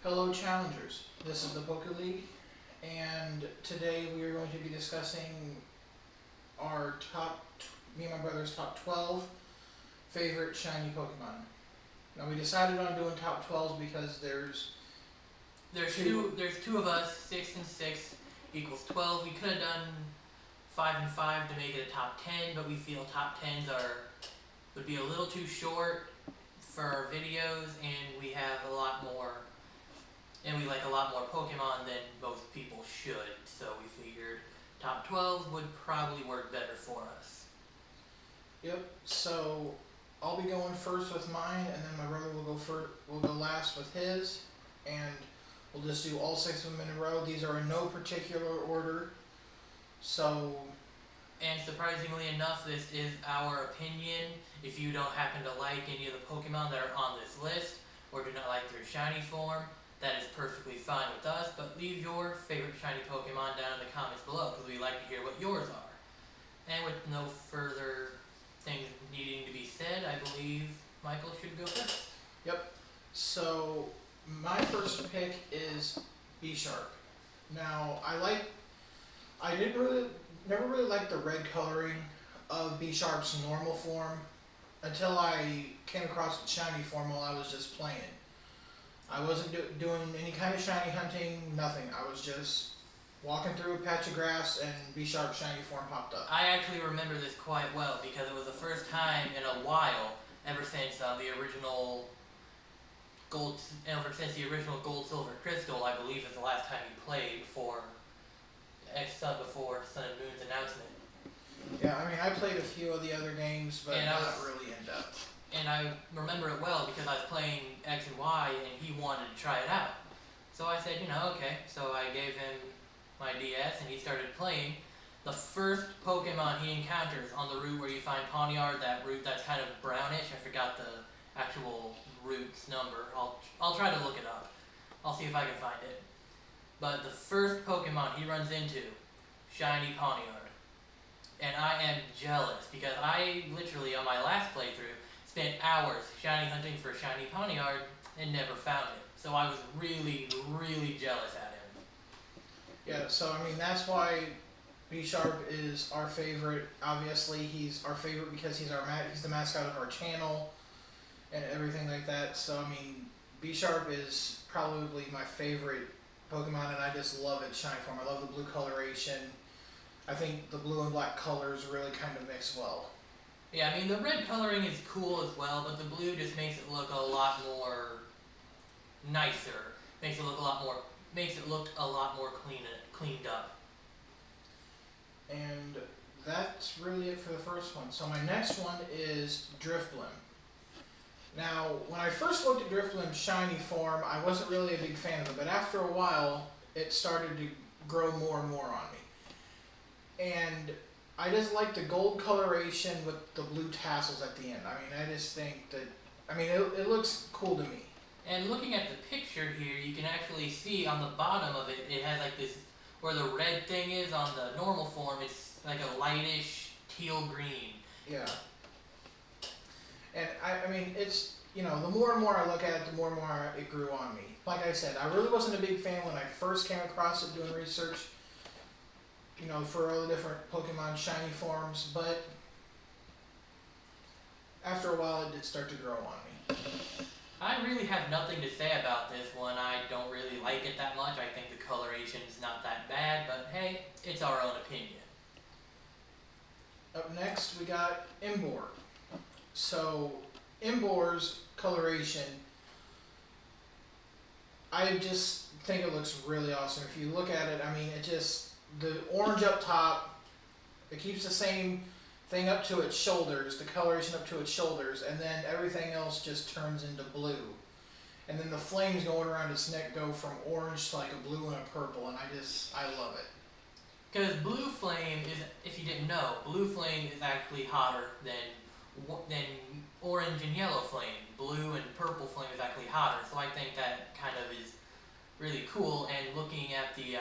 Hello challengers, this is the Poke League, and today we are going to be discussing our me and my brother's top 12 favorite shiny Pokemon. Now we decided on doing top 12s because There's two of us. 6 and 6 equals 12. We could have done 5 and 5 to make it a top 10, but we feel top 10s would be a little too short for our videos, and we have a lot more, and we like a lot more Pokemon than most people should. So we figured top 12 would probably work better for us. Yep. So I'll be going first with mine, and then my brother will go last with his, and we'll just do all 6 of them in a row. These are in no particular order. So. And surprisingly enough, this is our opinion. If you don't happen to like any of the Pokemon that are on this list, or do not like their shiny form, that is perfectly fine with us, but leave your favorite shiny Pokemon down in the comments below, because we'd like to hear what yours are. And with no further things needing to be said, I believe Michael should go first. Yep. So my first pick is B-Sharp. Now I never really liked the red coloring of B-Sharp's normal form until I came across its shiny form while I was just playing. I wasn't doing any kind of shiny hunting, nothing. I was just walking through a patch of grass and B-Sharp's shiny form popped up. I actually remember this quite well because it was the first time in a while, ever since the original Gold, Silver, Crystal, I believe is the last time he played before Sun and Moon's announcement. Yeah, I mean, I played a few of the other games, but not really in depth. And I remember it well because I was playing X and Y and he wanted to try it out. So I said, okay. So I gave him my DS and he started playing. The first Pokemon he encounters on the route where you find Pawniard, that route that's kind of brownish, I forgot the actual route's number. I'll try to look it up. I'll see if I can find it. But the first Pokemon he runs into, shiny Pawniard. And I am jealous because I literally, on my last playthrough, spent hours shiny hunting for shiny Pawniard and never found it. So I was really, really jealous at him. Yeah, so I mean, that's why B-Sharp is our favorite. Obviously, he's our favorite because he's the mascot of our channel and everything like that. So I mean, B-Sharp is probably my favorite Pokemon, and I just love its shiny form. I love the blue coloration. I think the blue and black colors really kind of mix well. Yeah, I mean, the red coloring is cool as well, but the blue just makes it look a lot more nicer. Makes it look a lot more cleaned up. And that's really it for the first one. So my next one is Drifblim. Now, when I first looked at Drifblim's shiny form, I wasn't really a big fan of it, but after a while, it started to grow more and more on me. And I just like the gold coloration with the blue tassels at the end. I mean, I just think that, it looks cool to me. And looking at the picture here, you can actually see on the bottom of it, it has like this, where the red thing is on the normal form, it's like a lightish teal green. Yeah. And I mean, it's, the more and more I look at it, the more and more it grew on me. Like I said, I really wasn't a big fan when I first came across it doing research, for all the different Pokemon shiny forms, but after a while it did start to grow on me. I really have nothing to say about this one. I don't really like it that much. I think the coloration's not that bad, but hey, it's our own opinion. Up next, we got Emboar. So, Emboar's coloration, I just think it looks really awesome. If you look at it, the orange up top, it keeps the same thing up to its shoulders, the coloration up to its shoulders, and then everything else just turns into blue. And then the flames going around its neck go from orange to like a blue and a purple, and I love it. Because Blue Flame is, if you didn't know, Blue Flame is actually hotter than Orange and Yellow Flame. Blue and Purple Flame is actually hotter, so I think that kind of is really cool. And looking at the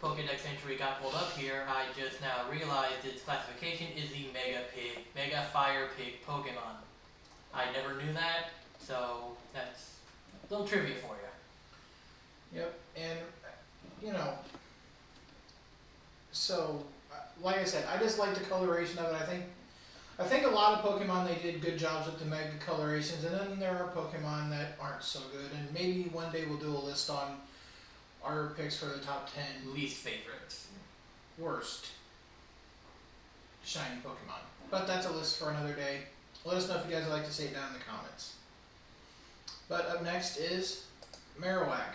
Pokedex entry got pulled up here, I just now realized its classification is the Mega Fire Pig Pokemon. I never knew that, so that's a little trivia for you. Yep, and you know, so like I said, I just like the coloration of it. I think a lot of Pokemon they did good jobs with the mega colorations, and then there are Pokemon that aren't so good. And maybe one day we'll do a list on our picks for the top 10 Least favorites. worst shiny Pokemon. But that's a list for another day. Let us know if you guys would like to say it down in the comments. But up next is Marowak.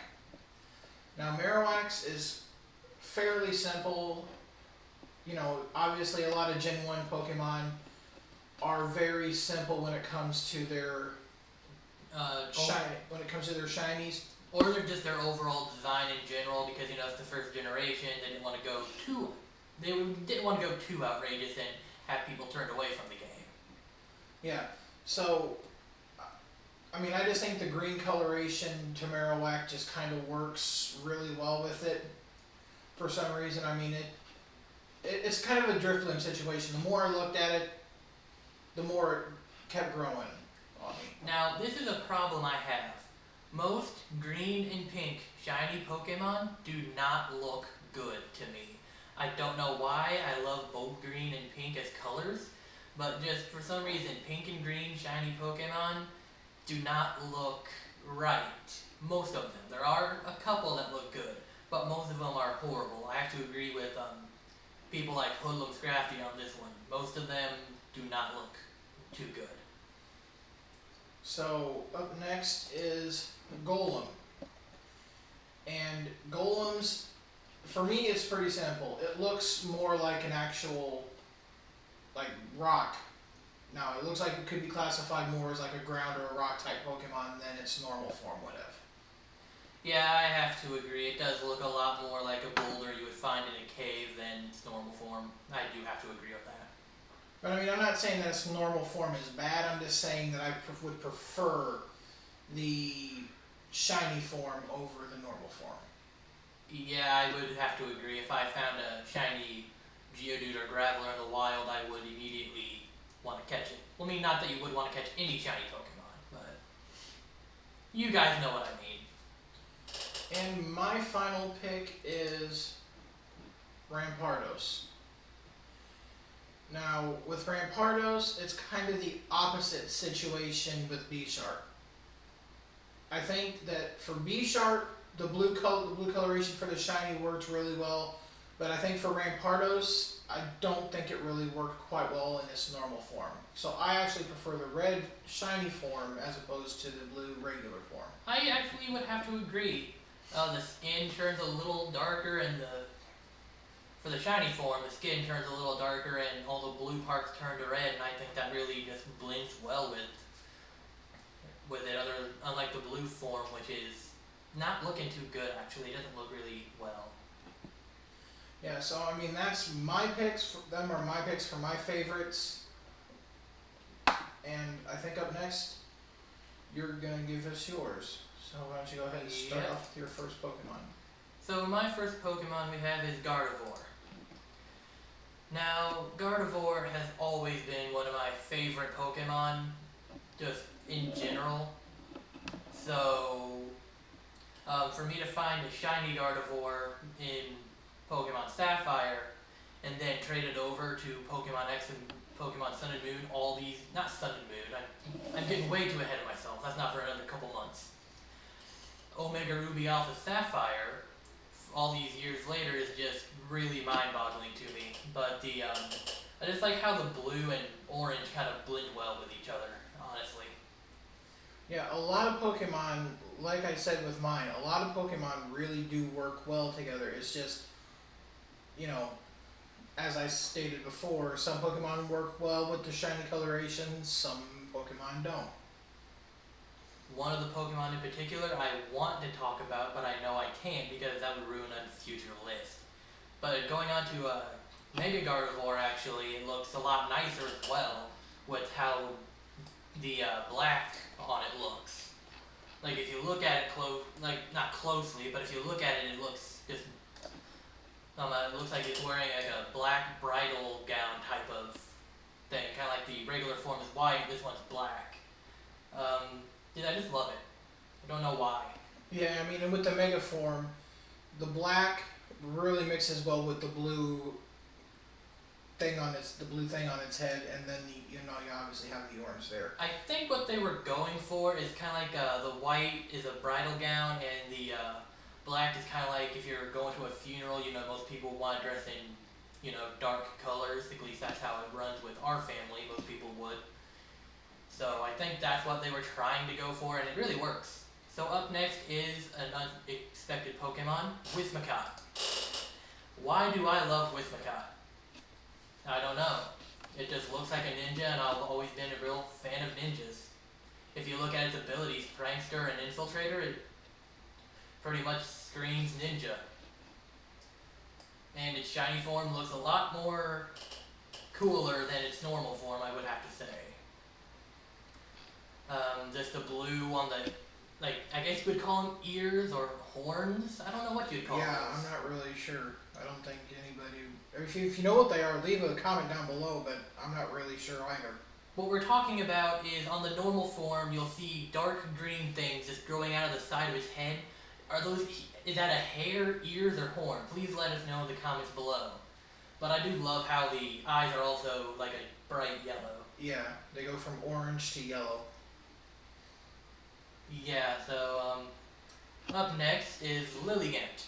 Now Marowak is fairly simple. You know, obviously a lot of Gen 1 Pokemon are very simple when it comes to their shinies. Or they're just their overall design in general, because you know it's the first generation. They didn't want to go too outrageous and have people turned away from the game. Yeah. So, I mean, I just think the green coloration to Marowak just kind of works really well with it. For some reason, I mean it's kind of a Drifblim situation. The more I looked at it, the more it kept growing on me. Now, this is a problem I have. Most green and pink shiny Pokemon do not look good to me. I don't know why. I love both green and pink as colors, but just for some reason, pink and green shiny Pokemon do not look right. Most of them. There are a couple that look good, but most of them are horrible. I have to agree with people like Hoodlum Scrafty on this one. Most of them do not look too good. So up next is Golem. And Golems, for me, it's pretty simple. It looks more like an actual, like, rock. Now, it looks like it could be classified more as like a ground or a rock type Pokemon than its normal form would have. Yeah, I have to agree. It does look a lot more like a boulder you would find in a cave than its normal form. I do have to agree with that. But I mean, I'm not saying that its normal form is bad. I'm just saying that I would prefer the shiny form over the normal form. Yeah, I would have to agree. If I found a shiny Geodude or Graveler in the wild, I would immediately want to catch it. Well, I mean, not that you would want to catch any shiny Pokemon, but you guys know what I mean. And my final pick is Rampardos. Now, with Rampardos, it's kind of the opposite situation with B-Sharp. I think that for B-Sharp, the blue coloration for the shiny worked really well, but I think for Rampardos, I don't think it really worked quite well in its normal form. So I actually prefer the red shiny form as opposed to the blue regular form. I actually would have to agree. The skin turns a little darker, and for the shiny form, the skin turns a little darker, and all the blue parts turn to red, and I think that really just blends well with it. Unlike the blue form, which is not looking too good. Actually, it doesn't look really well. Yeah, so I mean that's my picks. Them are my picks for my favorites. And I think up next, you're gonna give us yours. So why don't you go ahead and start off with your first Pokemon? So my first Pokemon we have is Gardevoir. Now, Gardevoir has always been one of my favorite Pokemon, just in general. So, for me to find a shiny Gardevoir in Pokemon Sapphire, and then trade it over to Pokemon X and Pokemon Sun and Moon, not Sun and Moon, I'm getting way too ahead of myself, that's not for another couple months. Omega Ruby Alpha Sapphire, all these years later, is just really mind-boggling to me. But I just like how the blue and orange kind of blend well with each other, honestly. Yeah, a lot of Pokemon, like I said with mine, a lot of Pokemon really do work well together. It's just, you know, as I stated before, some Pokemon work well with the shiny coloration, some Pokemon don't. One of the Pokemon in particular I want to talk about, but I know I can't because that would ruin a future list. But going on to Mega Gardevoir, actually, it looks a lot nicer as well with how the black on it looks. Like if you look at it not closely, but if you look at it, it looks just it looks like it's wearing like a black bridal gown type of thing, kind of like the regular form is white, this one's black. I just love it. I don't know why. Yeah, I mean, and with the Mega form, the black really mixes well with the blue the blue thing on its head, and then you obviously have the orange there. I think what they were going for is kind of like the white is a bridal gown, and the black is kind of like if you're going to a funeral. Most people want to dress in, dark colors. At least that's how it runs with our family. Most people would. So I think that's what they were trying to go for, and it really works. So up next is an unexpected Pokemon, Whimsicott. Why do I love Whimsicott? I don't know. It just looks like a ninja, and I've always been a real fan of ninjas. If you look at its abilities, Prankster and Infiltrator, it pretty much screams ninja. And its shiny form looks a lot more cooler than its normal form, I would have to say. Just the blue on the, I guess you would call them ears or horns? I don't know what you'd call them. Yeah, I'm not really sure. I don't think anybody... If you know what they are, leave a comment down below, but I'm not really sure either. What we're talking about is on the normal form, you'll see dark green things just growing out of the side of its head. Is that a hair, ears, or horn? Please let us know in the comments below. But I do love how the eyes are also like a bright yellow. Yeah, they go from orange to yellow. Yeah, so up next is Lilligant.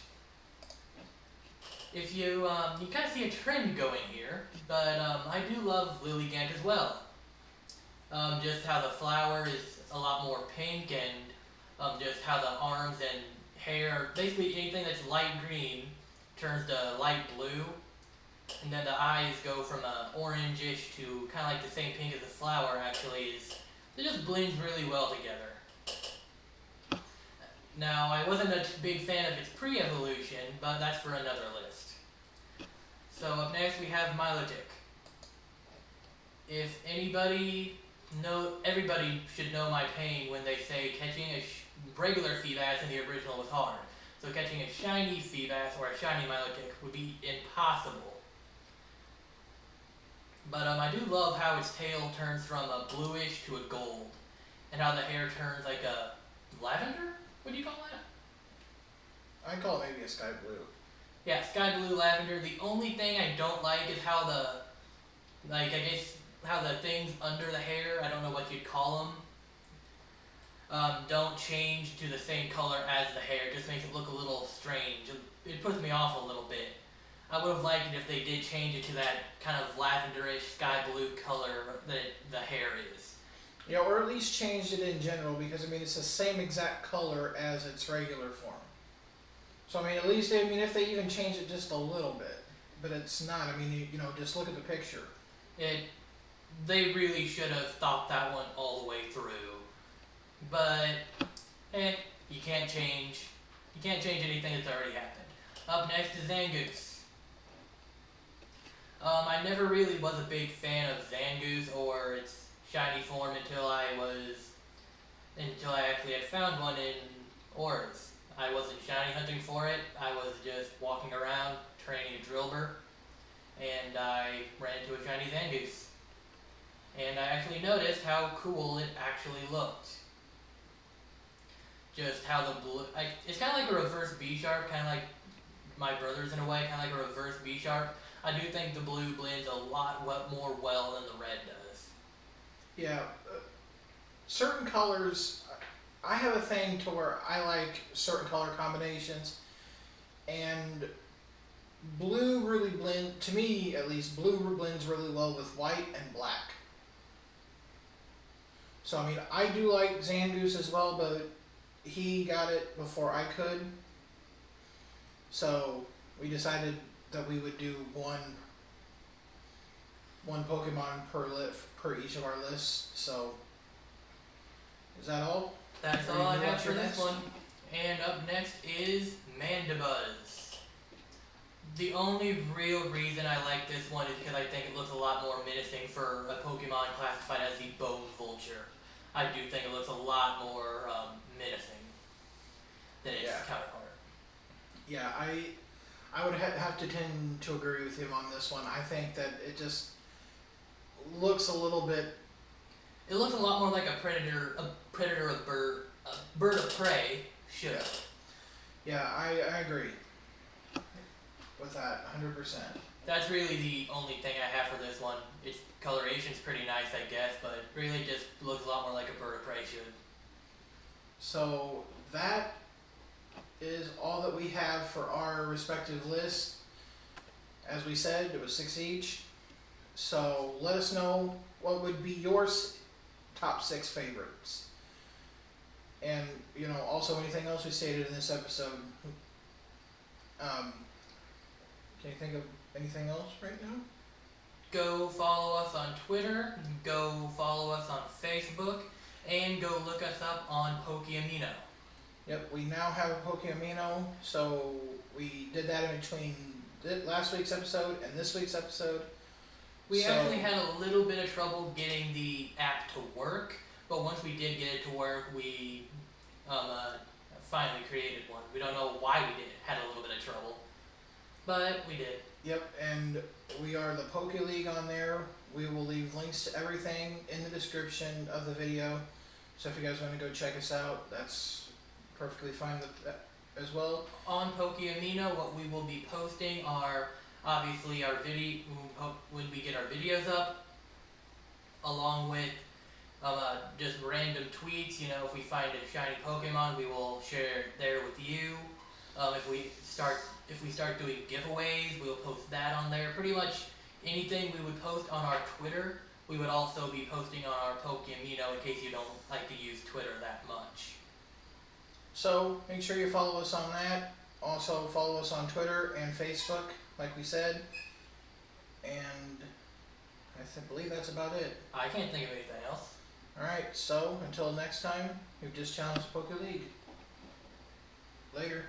If you kind of see a trend going here, but I do love Lilligant as well. Just how the flower is a lot more pink, and just how the arms and hair, basically anything that's light green turns to light blue, and then the eyes go from orangish to kind of like the same pink as the flower. Actually, it just blends really well together. Now, I wasn't a big fan of its pre-evolution, but that's for another list. So up next we have Milotic. If everybody should know my pain when they say catching a regular Feebas in the original was hard. So catching a shiny Feebas or a shiny Milotic would be impossible. But I do love how its tail turns from a bluish to a gold, and how the hair turns like a lavender. What do you call that? I call it maybe a sky blue. Yeah, sky blue lavender. The only thing I don't like is how how the things under the hair, I don't know what you'd call them, don't change to the same color as the hair. It just makes it look a little strange. It puts me off a little bit. I would have liked it if they did change it to that kind of lavenderish sky blue color that the hair is. Yeah, or at least changed it in general, because it's the same exact color as its regular form. So at least if they even change it just a little bit, but it's not. Just look at the picture. They really should have thought that one all the way through. But you can't change anything that's already happened. Up next is Zangoose. I never really was a big fan of Zangoose or its shiny form until I actually had found one in Ores. I wasn't shiny hunting for it. I was just walking around training a Drillbur, and I ran into a shiny Zangoose. And I actually noticed how cool it actually looked. Just how the blue, it's kind of like a reverse B-Sharp, kind of like my brother's in a way, kind of like a reverse B-Sharp. I do think the blue blends a lot more well than the red does. Yeah, certain colors, I have a thing to where I like certain color combinations, and blue really to me at least, blue blends really well with white and black. So I do like Zangoose as well, but he got it before I could. So we decided that we would do one Pokemon per each of our lists. So is that all? That's all I have for this one. And up next is Mandibuzz. The only real reason I like this one is because I think it looks a lot more menacing for a Pokemon classified as the Bone Vulture. I do think it looks a lot more menacing than its counterpart. Yeah, I would have to tend to agree with him on this one. I think that it just looks a little bit... It looks a lot more like a predator, a bird of prey should. Yeah, I agree with that 100%. That's really the only thing I have for this one. Its coloration's pretty nice, I guess, but it really just looks a lot more like a bird of prey should. So that is all that we have for our respective lists. As we said, it was 6 each. So let us know what would be your top 6 favorites. And, you know, also anything else we stated in this episode. Can you think of anything else right now? Go follow us on Twitter, go follow us on Facebook, and go look us up on Pokeamino. Yep, we now have a Pokeamino, so we did that in between last week's episode and this week's episode. We actually had a little bit of trouble getting the app to work, but once we did get it to work, we finally created one. We don't know why we did it, had a little bit of trouble, but we did. Yep, and we are the Poke League on there. We will leave links to everything in the description of the video, so if you guys want to go check us out, that's perfectly fine with that as well. On Pokeamino, what we will be posting are obviously our video when we get our videos up, along with just random tweets. You know, if we find a shiny Pokemon, we will share it there with you. If we start doing giveaways, we'll post that on there. Pretty much anything we would post on our Twitter, we would also be posting on our Pokeamino in case you don't like to use Twitter that much. So make sure you follow us on that. Also follow us on Twitter and Facebook, like we said. And I believe that's about it. I can't think of anything else. Alright, so until next time, you've just challenged the Poke League. Later.